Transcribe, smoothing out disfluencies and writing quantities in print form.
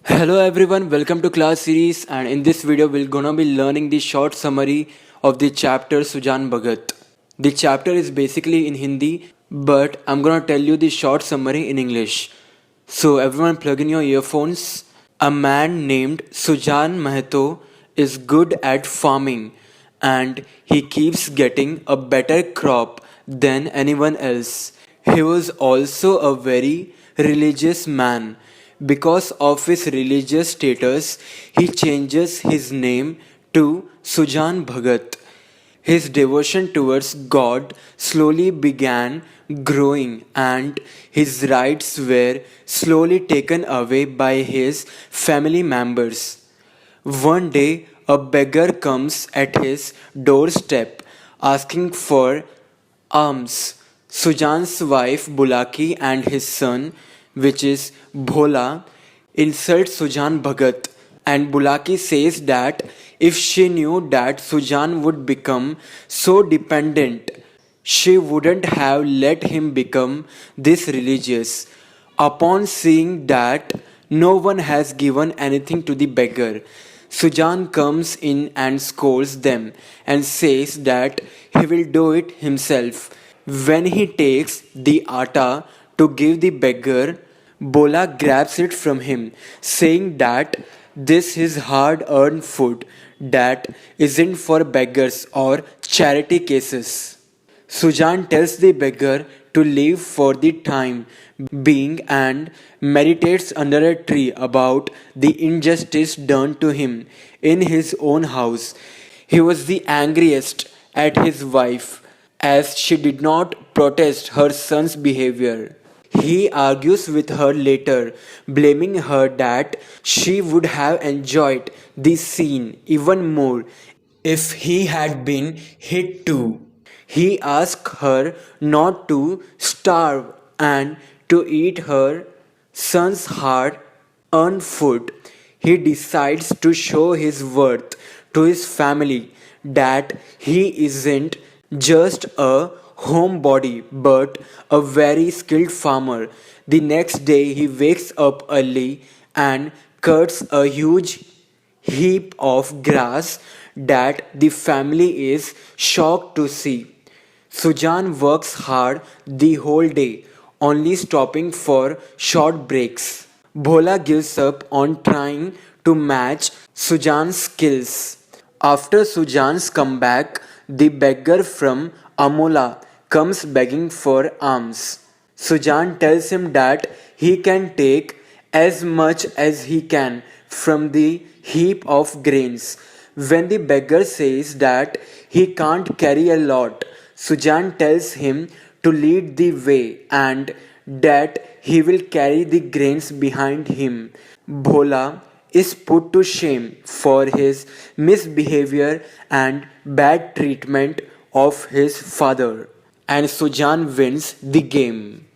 Hello everyone, welcome to class series, and in this video we're gonna be learning the short summary of the chapter Sujan Bhagat. The chapter is basically in Hindi, but I'm gonna tell you the short summary in English. So everyone plug in your earphones. A man named Sujan Mahato is good at farming and he keeps getting a better crop than anyone else. He was also a very religious man. Because of his religious status, he changes his name to Sujan Bhagat. His devotion towards God slowly began growing, and his rights were slowly taken away by his family members. One day, a beggar comes at his doorstep asking for alms. Sujan's wife Bulaki and his son, which is Bhola, insult Sujan Bhagat, and Bulaki says that if she knew that Sujan would become so dependent, she wouldn't have let him become this religious. Upon seeing that no one has given anything to the beggar, Sujan comes in and scolds them and says that he will do it himself. When he takes the atta to give the beggar, Bola grabs it from him, saying that this is hard earned food that isn't for beggars or charity cases. Sujan tells the beggar to leave for the time being and meditates under a tree about the injustice done to him in his own house. He was the angriest at his wife as she did not protest her son's behavior. He argues with her later, blaming her that she would have enjoyed the scene even more if he had been hit too. He asks her not to starve and to eat her son's hard earned food. He decides to show his worth to his family that he isn't just a homebody but a very skilled farmer. The next day he wakes up early and cuts a huge heap of grass that the family is shocked to see. Sujan works hard the whole day, only stopping for short breaks. Bhola gives up on trying to match Sujan's skills. After Sujan's comeback, the beggar from Amola comes begging for alms. Sujan tells him that he can take as much as he can from the heap of grains. When the beggar says that he can't carry a lot, Sujan tells him to lead the way and that he will carry the grains behind him. Bhola is put to shame for his misbehavior and bad treatment of his father, and Sujan wins the game.